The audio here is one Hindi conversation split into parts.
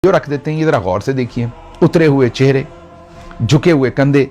जो रख देते हैं, ये जरा गौर से देखिए। उतरे हुए चेहरे, झुके हुए कंधे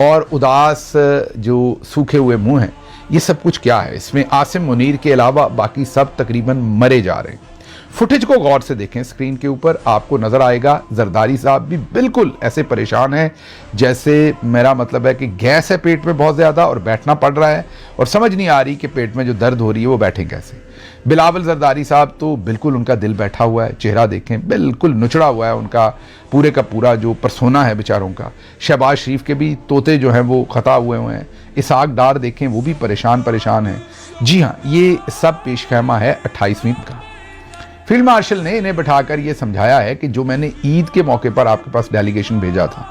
और उदास जो सूखे हुए मुंह हैं, ये सब कुछ क्या है? इसमें आसिम मुनीर के अलावा बाकी सब तकरीबन मरे जा रहे हैं। फुटेज को गौर से देखें, स्क्रीन के ऊपर आपको नजर आएगा जरदारी साहब भी बिल्कुल ऐसे परेशान हैं जैसे, मेरा मतलब है कि गैस है पेट में बहुत ज़्यादा और बैठना पड़ रहा है और समझ नहीं आ रही कि पेट में जो दर्द हो रही है वो बैठे कैसे। बिलावल जरदारी साहब तो बिल्कुल उनका दिल बैठा हुआ है, चेहरा देखें बिल्कुल नुचड़ा हुआ है उनका पूरे का पूरा जो परसोना है बेचारों का। शहबाज शरीफ के भी तोते जो हैं वो खता हुए हैं। इसाक डार देखें, वो भी परेशान हैं। जी हाँ, ये सब पेशखैमा है 28वीं का। फील्ड मार्शल ने इन्हें बैठाकर ये समझाया है कि जो मैंने ईद के मौके पर आपके पास डेलीगेशन भेजा था,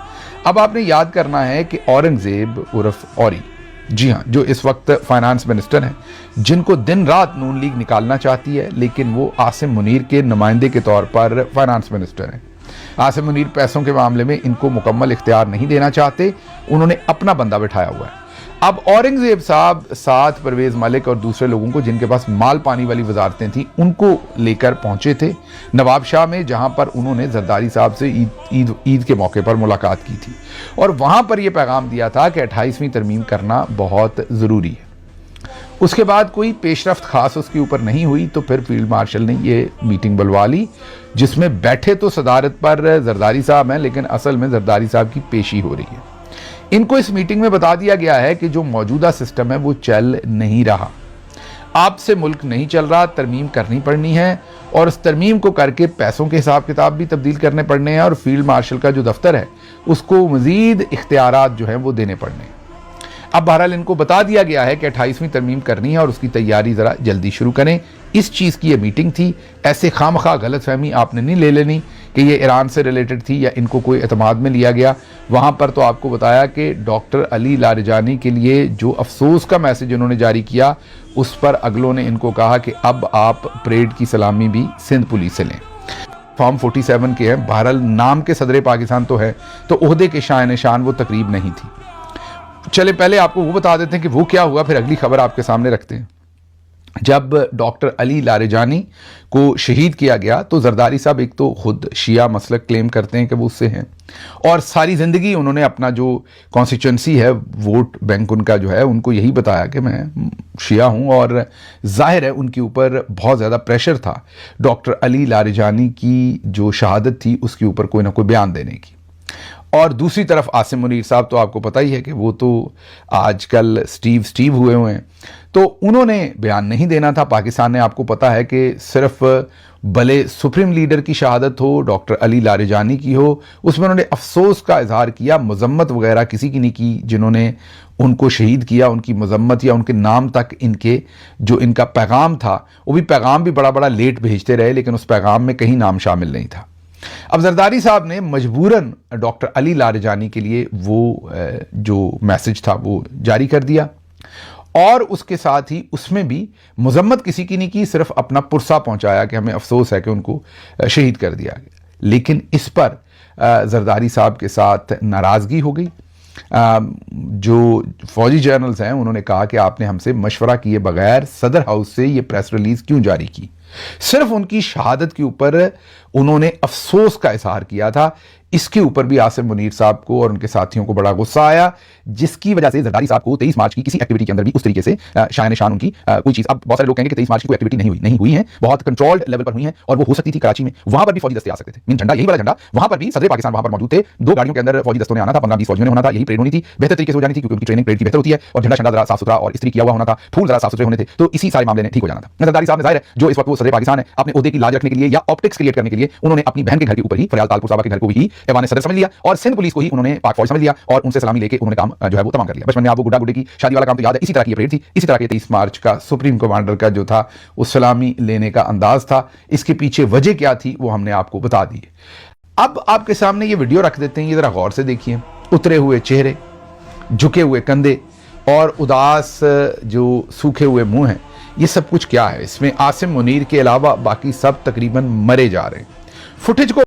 अब आपने याद करना है कि औरंगजेब उर्फ औरी, जी हाँ, जो इस वक्त फाइनेंस मिनिस्टर हैं, जिनको दिन रात नून लीग निकालना चाहती है, लेकिन वो आसिम मुनीर के नुमाइंदे के तौर पर फाइनेंस मिनिस्टर हैं। आसिम मुनीर पैसों के मामले में इनको मुकम्मल इख्तियार नहीं देना चाहते, उन्होंने अपना बंदा बैठाया हुआ है। अब औरंगजेब साहब साथ परवेज मलिक और दूसरे लोगों को जिनके पास माल पानी वाली वजारतें थी उनको लेकर पहुंचे थे नवाब शाह में, जहां पर उन्होंने जरदारी साहब से ईद के मौके पर मुलाकात की थी और वहां पर यह पैगाम दिया था कि 28वीं तरमीम करना बहुत ज़रूरी है। उसके बाद कोई पेशरफ्त खास उसके ऊपर नहीं हुई, तो फिर फील्ड मार्शल ने ये मीटिंग बुलवा ली, जिसमें बैठे तो सदारत पर जरदारी साहब हैं, लेकिन असल में जरदारी साहब की पेशी हो रही है। इनको इस मीटिंग में बता दिया गया है कि जो मौजूदा सिस्टम है वो चल नहीं रहा, आपसे मुल्क नहीं चल रहा, तरमीम करनी पड़नी है और उस तरमीम को करके पैसों के हिसाब किताब भी तब्दील करने पड़ने हैं और फील्ड मार्शल का जो दफ्तर है उसको मजीद इख्तियारात जो हैं वो देने पड़ने हैं। अब बहरहाल इनको बता दिया गया है कि 28वीं तरमीम करनी है और उसकी तैयारी ज़रा जल्दी शुरू करें। इस चीज़ की ये मीटिंग थी, ऐसे खामखा गलत फहमी आपने नहीं ले लेनी कि ये ईरान से रिलेटेड थी या इनको कोई एतमाद में लिया गया। वहाँ पर तो आपको बताया कि डॉक्टर अली लारिजानी के लिए जो अफसोस का मैसेज उन्होंने जारी किया, उस पर अगलों ने इनको कहा कि अब आप परेड की सलामी भी सिंध पुलिस से लें। फॉर्म 47 के हैं, बहरहाल नाम के सदर पाकिस्तान तो है, तो ओहदे के शान निशान वो तकरीब नहीं थी। चले पहले आपको वो बता देते हैं कि वो क्या हुआ, फिर अगली खबर आपके सामने रखते हैं। जब डॉक्टर अली लारिजानी को शहीद किया गया तो जरदारी साहब एक तो खुद शिया मसलक क्लेम करते हैं कि वो उससे हैं और सारी ज़िंदगी उन्होंने अपना जो कॉन्स्टिट्यूंसी है, वोट बैंक उनका जो है, उनको यही बताया कि मैं शिया हूँ और जाहिर है उनके ऊपर बहुत ज़्यादा प्रेशर था डॉक्टर अली लारिजानी की जो शहादत थी उसके ऊपर कोई ना कोई बयान देने की। और दूसरी तरफ आसिम मुनीर साहब तो आपको पता ही है कि वो तो आजकल स्टीव हुए हैं, तो उन्होंने बयान नहीं देना था। पाकिस्तान ने, आपको पता है कि सिर्फ भले सुप्रीम लीडर की शहादत हो, डॉक्टर अली लारिजानी की हो, उसमें उन्होंने अफसोस का इजहार किया, मजम्मत वगैरह किसी की नहीं की। जिन्होंने उनको शहीद किया उनकी मजम्मत या उनके नाम तक इनके जो इनका पैगाम था, वो भी पैगाम भी बड़ा बड़ा लेट भेजते रहे, लेकिन उस पैगाम में कहीं नाम शामिल नहीं था। अब जरदारी साहब ने मजबूरन डॉक्टर अली लारिजानी के लिए वो जो मैसेज था वो जारी कर दिया और उसके साथ ही उसमें भी मजम्मत किसी की नहीं की, सिर्फ अपना पुरसा पहुंचाया कि हमें अफसोस है कि उनको शहीद कर दिया गया। लेकिन इस पर जरदारी साहब के साथ नाराज़गी हो गई। जो फौजी जर्नल्स हैं उन्होंने कहा कि आपने हमसे मशवरा किए बगैर सदर हाउस से ये प्रेस रिलीज क्यों जारी की। सिर्फ उनकी शहादत के ऊपर उन्होंने अफसोस का इजहार किया था। इसके ऊपर भी आसिम मुनीर साहब को और उनके साथियों को बड़ा गुस्सा आया, जिसकी वजह से जरदारी साहब को 23 मार्च की किसी एक्टिविटी के अंदर भी उस तरीके से शान निशान उनकी कोई चीज, अब बहुत सारे लोग कहेंगे कि 23 मार्च की कोई एक्टिविटी नहीं हुई है, बहुत कंट्रोल्ड लेवल पर हुई है और वो हो सकती थी कराची में, वहां पर भी फौजी दस्ते आ सकते थे। मीन झंडा, यही वाला झंडा वहां पर भी सदर पाकिस्तान वहां पर मौजूद थे, 2 गाड़ियों के अंदर फौजी दस्तों ने आना था, 15-20 फौजियों ने होना था, यही परेड होनी थी, बेहतर तरीके से हो जानी थी क्योंकि उनकी ट्रेनिंग परेड की बेहतर होती है और झंडा जरा साफ सुथरा और इस्त्री किया हुआ होना था, फूल जरा साफ सुथरे होने थे, तो इसी सारे मामले ने ठीक हो जाना था। जरदारी साहब ने जाहिर है जो इस वक्त वो सदर पाकिस्तान है, अपने ओहदे की लाज रखने के लिए या ऑप्टिक्स क्रिएट करने के लिए उन्होंने अपनी बहन के घर के ऊपर ही फरियाल तालपुर साहब के घर को ही ऐवान सदर समझ लिया और सिंध पुलिस को ही उन्होंने पाक फौज समझ लिया और उनसे सलामी लेके उन्होंने काम जो है वो तमाम कर लिया। बचपन में आपको गुड्डा गुड्डे की शादी वाला काम तो याद है, इसी तरह की परेड थी, इसी तरह के 23 मार्च का सुप्रीम कमांडर का जो था उस सलामी लेने का अंदाज था। इसके पीछे वजह क्या थी वो हमने आपको बता दी। अब आपके सामने ये वीडियो रख देते हैं, ये जरा गौर से देखिए। उतरे हुए चेहरे, झुके हुए कंधे और उदास जो सूखे हुए मुंह हैं, ये सब कुछ क्या है? इसमें आसिम मुनीर के अलावा बाकी सब तकरीबन मरे जा रहे हैं। फुटेज को